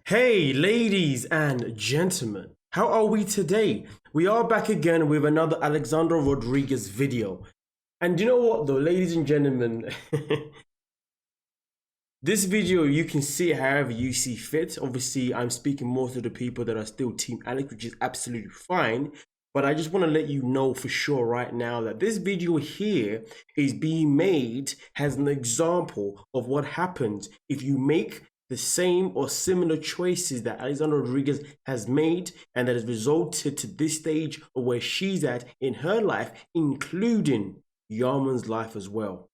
Hey, ladies and gentlemen, how are we today? We are back again with another Alexandra Rodriguez video. And you know what though, ladies and gentlemen, this video you can see it however you see fit. Obviously, I'm speaking more to the people that are still Team Alex, which is absolutely fine. But I just want to let you know for sure right now that this video here is being made as an example of what happens if you make the same or similar choices that Alexandra Rodriguez has made and that has resulted to this stage of where she's at in her life, including Yarman's life as well.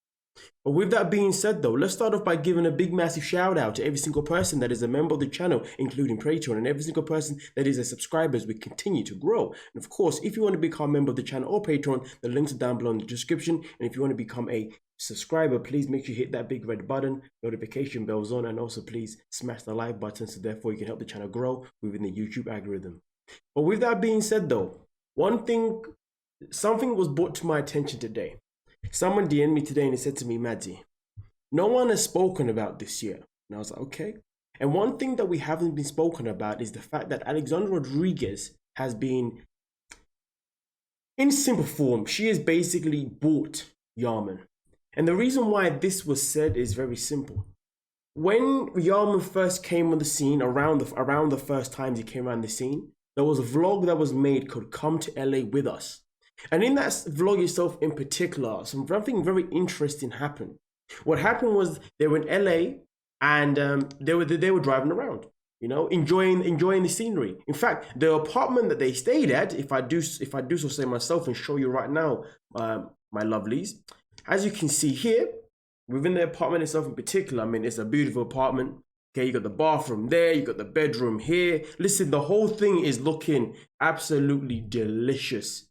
But with that being said though, let's start off by giving a big massive shout out to every single person that is a member of the channel, including Patreon, and every single person that is a subscriber as we continue to grow. And of course, if you want to become a member of the channel or Patreon, the links are down below in the description. And if you want to become a subscriber, please make sure you hit that big red button, notification bells on, and also please smash the like button so therefore you can help the channel grow within the YouTube algorithm. But with that being said though, something was brought to my attention today. Someone DM'd me today and they said to me, Maddie, no one has spoken about this yet. And I was like, okay. And one thing that we haven't been spoken about is the fact that Alexandra Rodriguez has been, in simple form, she has basically bought Yarman. And the reason why this was said is very simple. When Yarman first came on the scene, around the first times he came around the scene, there was a vlog that was made called Come to LA With Us. And in that vlog itself in particular, something very interesting happened. What happened was they were in LA and they were driving around, you know, enjoying the scenery. In fact, the apartment that they stayed at, if I do so say myself and show you right now, my lovelies, as you can see here, within the apartment itself in particular, I mean, it's a beautiful apartment. Okay, you got the bathroom there, you got the bedroom here. Listen, the whole thing is looking absolutely delicious.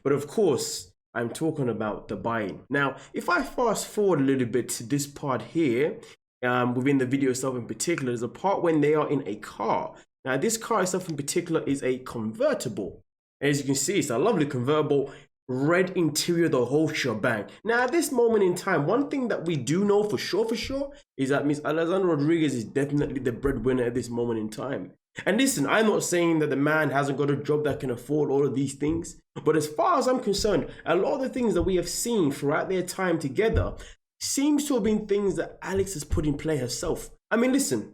But of course, I'm talking about the buying. Now, if I fast forward a little bit to this part here, within the video itself in particular, there's a part when they are in a car. Now, this car itself in particular is a convertible. As you can see, it's a lovely convertible, red interior, the whole shebang. Now, at this moment in time, one thing that we do know for sure, is that Miss Alexandra Rodriguez is definitely the breadwinner at this moment in time. And listen, I'm not saying that the man hasn't got a job that can afford all of these things, but as far as I'm concerned, a lot of the things that we have seen throughout their time together seems to have been things that Alex has put in play herself. I mean, listen,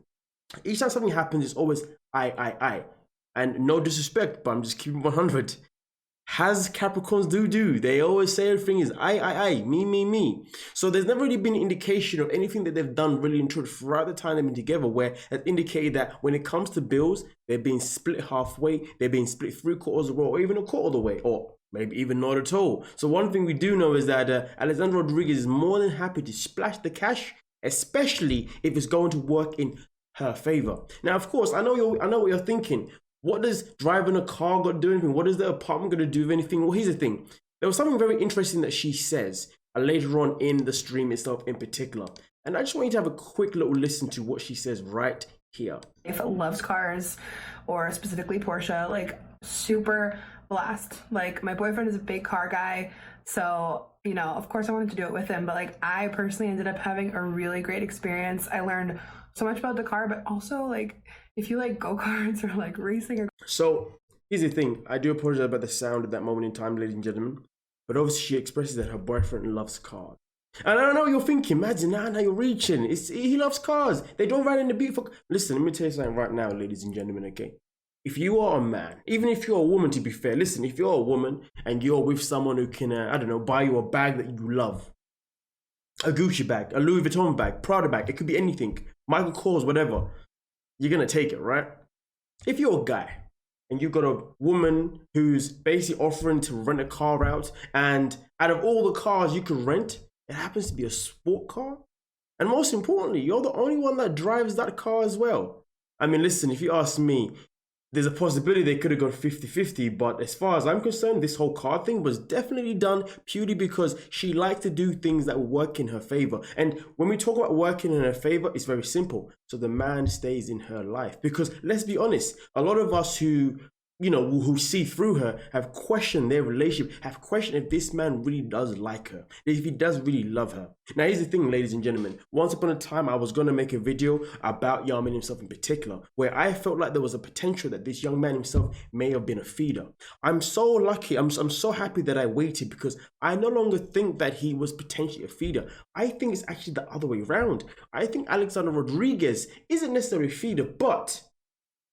each time something happens, it's always I. And no disrespect, but I'm just keeping 100. As Capricorns do. They always say everything is I, me. So there's never really been an indication of anything that they've done really in truth throughout the time they've been together where it indicated that when it comes to bills, they're being split halfway, they're being split 3/4 of the way, or even a quarter of the way, or maybe even not at all. So one thing we do know is that Alexandra Rodriguez is more than happy to splash the cash, especially if it's going to work in her favor. Now, of course, I know what you're thinking. What does driving a car got to do anything? What is the apartment going to do with anything? Well, here's the thing. There was something very interesting that she says later on in the stream itself in particular. And I just want you to have a quick little listen to what she says right here. If it loves cars, or specifically Porsche, like super blast. Like my boyfriend is a big car guy. So, you know, of course I wanted to do it with him, but like I personally ended up having a really great experience. I learned so much about the car, but also like if you like go-karts or like racing. So here's the thing. I do apologize about the sound at that moment in time, ladies and gentlemen. But obviously she expresses that her boyfriend loves cars. And I know what you're thinking, imagine now you're reaching. He loves cars. They don't ride in the beautiful. Listen, let me tell you something right now, ladies and gentlemen, okay? If you are a man, even if you're a woman, to be fair, listen, if you're a woman and you're with someone who can, I don't know, buy you a bag that you love, a Gucci bag, a Louis Vuitton bag, Prada bag, it could be anything, Michael Kors, whatever, you're going to take it, right? If you're a guy and you've got a woman who's basically offering to rent a car out, and out of all the cars you could rent, it happens to be a sport car, and most importantly, you're the only one that drives that car as well. I mean, listen, if you ask me, there's a possibility they could have gone 50-50, but as far as I'm concerned, this whole car thing was definitely done purely because she liked to do things that work in her favor. And when we talk about working in her favor, it's very simple. So the man stays in her life. Because let's be honest, a lot of us who who see through her, have questioned their relationship, have questioned if this man really does like her, if he does really love her. Now, here's the thing, ladies and gentlemen. Once upon a time, I was going to make a video about Yamin himself in particular, where I felt like there was a potential that this young man himself may have been a feeder. I'm so lucky, I'm so happy that I waited, because I no longer think that he was potentially a feeder. I think it's actually the other way around. I think Alexandra Rodriguez isn't necessarily a feeder, but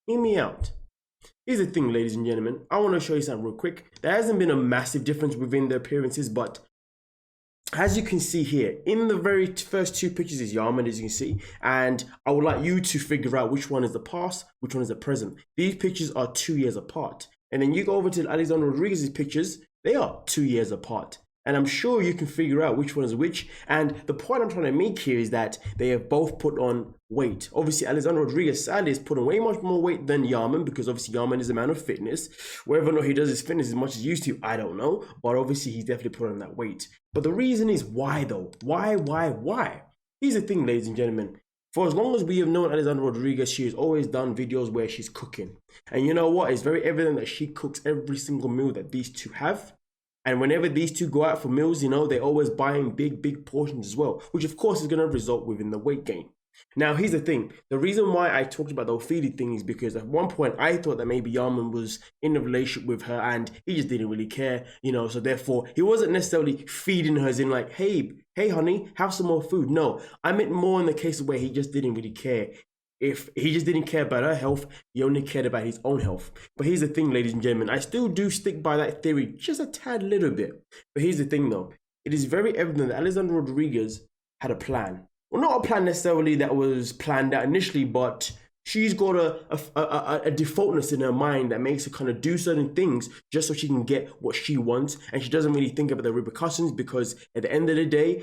hear me out. Here's the thing, ladies and gentlemen. I want to show you something real quick. There hasn't been a massive difference within the appearances, but as you can see here, in the very first two pictures is Yamin, as you can see, and I would like you to figure out which one is the past, which one is the present. These pictures are 2 years apart. And then you go over to Alexandra Rodriguez's pictures, they are 2 years apart. And I'm sure you can figure out which one is which. And the point I'm trying to make here is that they have both put on weight. Obviously, Alexandra Rodriguez sadly has put on way much more weight than Yamin, because obviously Yamin is a man of fitness. Whether or not he does his fitness as much as he used to, I don't know. But obviously he's definitely put on that weight. But the reason is why though? Why? Here's the thing, ladies and gentlemen. For as long as we have known Alexandra Rodriguez, she has always done videos where she's cooking. And you know what? It's very evident that she cooks every single meal that these two have. And whenever these two go out for meals, they're always buying big portions as well, which of course is going to result within the weight gain. Now, here's the thing. The reason why I talked about the Ophelia thing is because at one point I thought that maybe Yamin was in a relationship with her and he just didn't really care, so therefore he wasn't necessarily feeding her as in like, hey honey, have some more food. No, I meant more in the case where he just didn't really care. If he just didn't care about her health, he only cared about his own health. But here's the thing, ladies and gentlemen, I still do stick by that theory just a tad little bit. But here's the thing though, it is very evident that Alexandra Rodriguez had a plan. Well, not a plan necessarily that was planned out initially, but she's got a defaultness in her mind that makes her kind of do certain things just so she can get what she wants. And she doesn't really think about the repercussions, because at the end of the day,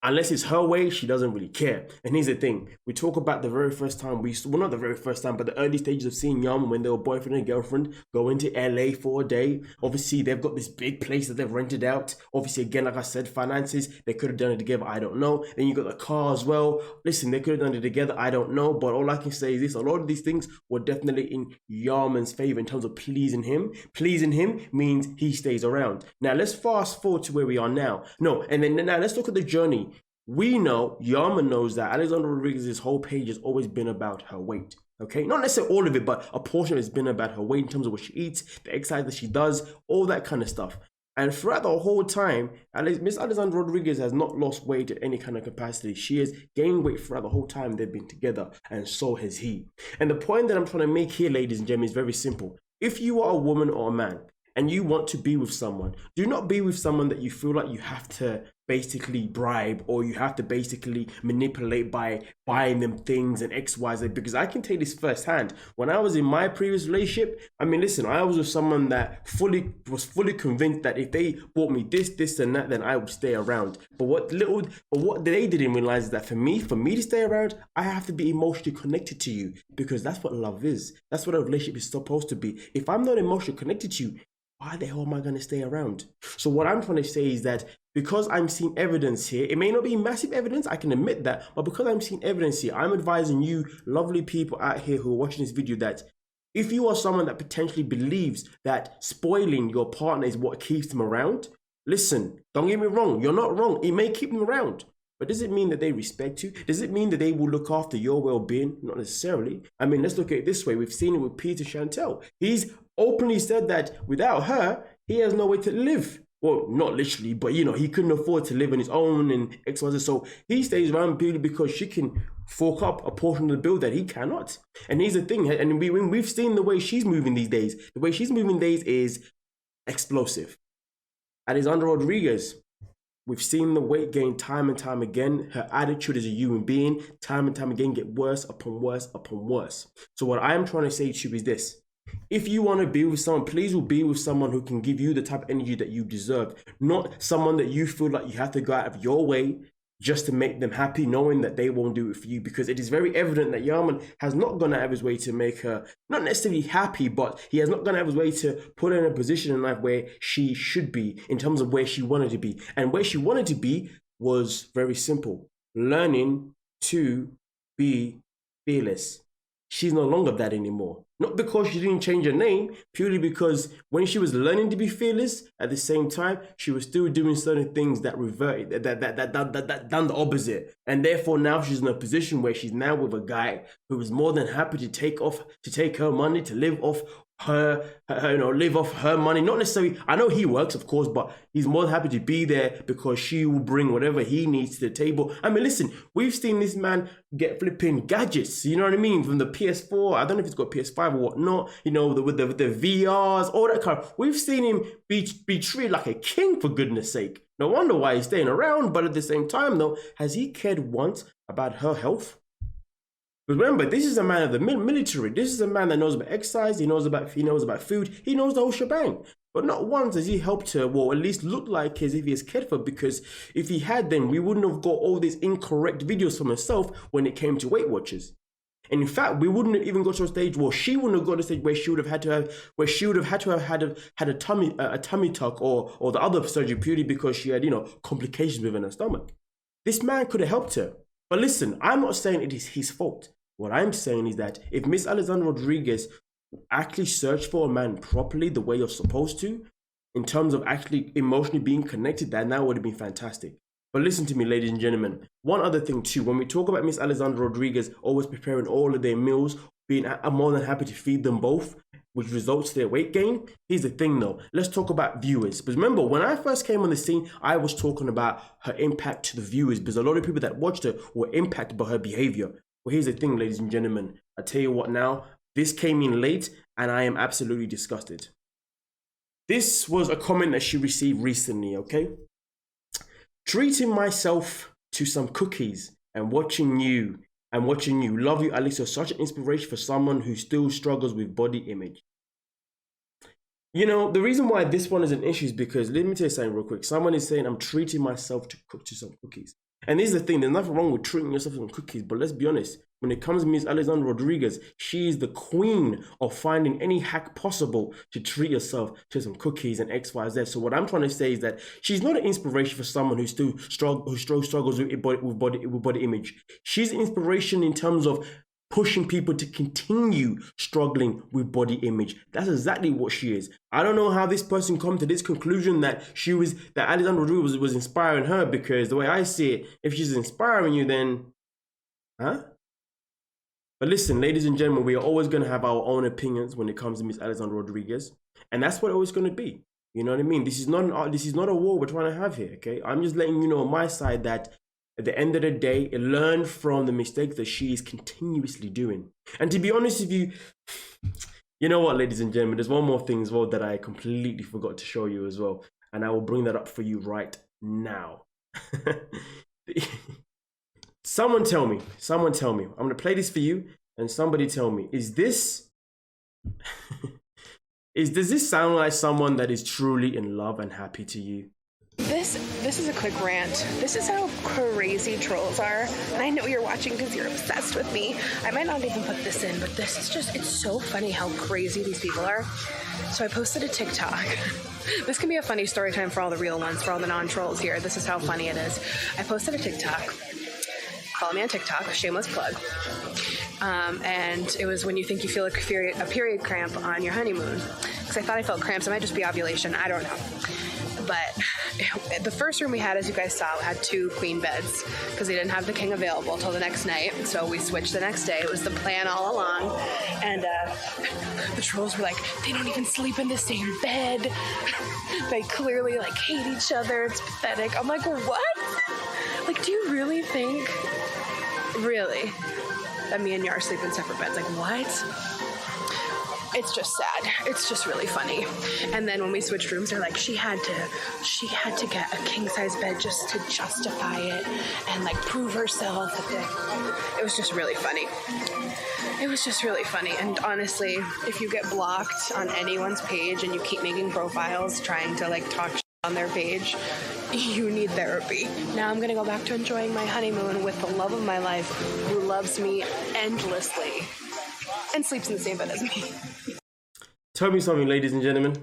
unless it's her way, she doesn't really care. And here's the thing. We talk about the very first time not the very first time, but the early stages of seeing Yamin when they were boyfriend and girlfriend, go into LA for a day. Obviously, they've got this big place that they've rented out. Obviously, again, like I said, finances, they could have done it together. I don't know. Then you got the car as well. Listen, they could have done it together. I don't know. But all I can say is this. A lot of these things were definitely in Yamin's favor in terms of pleasing him. Pleasing him means he stays around. Now, let's fast forward to where we are now. Now, let's look at the journey. We know, Yamin knows that Alexandra Rodriguez's whole page has always been about her weight. Okay, not necessarily all of it, but a portion of it's been about her weight in terms of what she eats, the exercise that she does, all that kind of stuff. And throughout the whole time, Miss Alexandra Rodriguez has not lost weight at any kind of capacity. She has gained weight throughout the whole time they've been together, and so has he. And the point that I'm trying to make here, ladies and gentlemen, is very simple. If you are a woman or a man, and you want to be with someone, do not be with someone that you feel like you have to basically bribe, or you have to basically manipulate by buying them things and X, Y, Z, because I can take this firsthand. When I was in my previous relationship, I was with someone that was fully convinced that if they bought me this and that, then I would stay around. But what they didn't realize is that for me to stay around, I have to be emotionally connected to you, because that's what love is. That's what a relationship is supposed to be. If I'm not emotionally connected to you, why the hell am I going to stay around? So what I'm trying to say is that because I'm seeing evidence here, it may not be massive evidence, I can admit that, but because I'm seeing evidence here, I'm advising you lovely people out here who are watching this video that if you are someone that potentially believes that spoiling your partner is what keeps them around, listen, don't get me wrong, you're not wrong. It may keep them around. But does it mean that they respect you? Does it mean that they will look after your well-being? Not necessarily. Let's look at it this way. We've seen it with Peter Chantel. He's openly said that without her, he has no way to live. Well, not literally, but he couldn't afford to live on his own and X, Y, Z. So he stays around purely because she can fork up a portion of the bill that he cannot. And here's the thing, and we've seen the way she's moving these days. The way she's moving these days is explosive. Alexandra Rodriguez, we've seen the weight gain time and time again. Her attitude as a human being, time and time again, get worse upon worse upon worse. So what I am trying to say to you is this. If you want to be with someone, please will be with someone who can give you the type of energy that you deserve. Not someone that you feel like you have to go out of your way just to make them happy, knowing that they won't do it for you. Because it is very evident that Yamin has not gone out of his way to make her, not necessarily happy, but he has not gone out of his way to put her in a position in life where she should be in terms of where she wanted to be. And where she wanted to be was very simple. Learning to be fearless. she's no longer that anymore. Not because she didn't change her name, purely because when she was learning to be fearless, at the same time, she was still doing certain things that reverted, that done the opposite. And therefore now she's in a position where she's now with a guy who is more than happy to take her money, to live off live off her money. Not necessarily, I know he works, of course, but he's more than happy to be there because she will bring whatever he needs to the table. I mean, listen, we've seen this man get flipping gadgets, you know what I mean, from the PS4. I don't know if he's got PS5 or whatnot, you know, with the VRs, all that kind of. We've seen him be treated like a king, for goodness sake. No wonder why he's staying around. But at the same time, though, has he cared once about her health? Remember, this is a man of the military. This is a man that knows about exercise. He knows about food. He knows the whole shebang. But not once has he helped her, or at least look like as if he has cared for her. Because if he had, then we wouldn't have got all these incorrect videos from herself when it came to Weight Watchers. And in fact, we wouldn't have even got to a stage where she wouldn't have got to a stage where she would have had to have had a tummy tuck or the other surgery purely because she had, you know, complications within her stomach. This man could have helped her. But listen, I'm not saying it is his fault. What I'm saying is that if Miss Alexandra Rodriguez actually searched for a man properly the way you're supposed to, in terms of actually emotionally being connected, that now would have been fantastic. But listen to me, ladies and gentlemen. One other thing too, when we talk about Miss Alexandra Rodriguez always preparing all of their meals, I'm more than happy to feed them both, which results in their weight gain. Here's the thing though, let's talk about viewers. Because remember, when I first came on the scene, I was talking about her impact to the viewers because a lot of people that watched her were impacted by her behavior. Well, here's the thing, ladies and gentlemen. I tell you what now, this came in late and I am absolutely disgusted. This was a comment that she received recently, okay? Treating myself to some cookies and watching you. Love you, Alex. You're such an inspiration for someone who still struggles with body image. You know, the reason why this one is an issue is because, let me tell you something real quick. Someone is saying, I'm treating myself to some cookies. And this is the thing, there's nothing wrong with treating yourself to some cookies, but let's be honest, when it comes to Miss Alexandra Rodriguez, she is the queen of finding any hack possible to treat yourself to some cookies and X, Y, Z. So what I'm trying to say is that she's not an inspiration for someone who still struggles with body image. She's an inspiration in terms of pushing people to continue struggling with body image. That's exactly what she is. I don't know how this person come to this conclusion that Alexandra Rodriguez was inspiring her, because the way I see it, if she's inspiring you, then, huh? But listen, ladies and gentlemen, we are always going to have our own opinions when it comes to Miss Alexandra Rodriguez, and that's what it's always going to be. You know what I mean? This is not a war we're trying to have here, okay? I'm just letting you know on my side that at the end of the day, learn from the mistakes that she is continuously doing. And to be honest with you, you know what, ladies and gentlemen, there's one more thing as well that I completely forgot to show you as well. And I will bring that up for you right now. Someone tell me. I'm going to play this for you. And somebody tell me, does this sound like someone that is truly in love and happy to you? This is a quick rant. This is how crazy trolls are. And I know you're watching because you're obsessed with me. I might not even put this in, but this is just, it's so funny how crazy these people are. So I posted a TikTok. This can be a funny story time for all the real ones, for all the non-trolls here. This is how funny it is. I posted a TikTok. Follow me on TikTok, shameless plug. And it was when you think you feel a period cramp on your honeymoon. Because I thought I felt cramps. It might just be ovulation. I don't know. But the first room we had, as you guys saw, had 2 queen beds because they didn't have the king available until the next night. So we switched the next day. It was the plan all along. And the trolls were like, they don't even sleep in the same bed. They clearly hate each other. It's pathetic. I'm like, what? Do you really think, that me and Yar sleep in separate beds? What? It's just sad. It's just really funny. And then when we switched rooms, they're like, she had to get a king-size bed just to justify it and prove herself. It was just really funny. It was just really funny. And honestly, if you get blocked on anyone's page and you keep making profiles trying to talk shit on their page, you need therapy. Now I'm going to go back to enjoying my honeymoon with the love of my life, who loves me endlessly and sleeps in the same bed as me. Tell me something, ladies and gentlemen.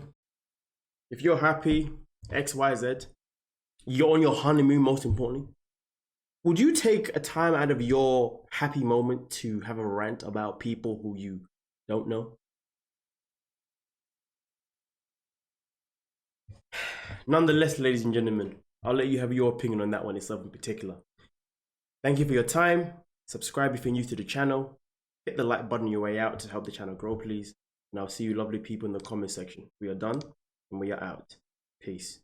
If you're happy, X, Y, Z, you're on your honeymoon, most importantly, would you take a time out of your happy moment to have a rant about people who you don't know? Nonetheless, ladies and gentlemen, I'll let you have your opinion on that one itself in particular. Thank you for your time. Subscribe if you're new to the channel. Hit the like button on your way out to help the channel grow, please. And I'll see you lovely people in the comment section. We are done and we are out. Peace.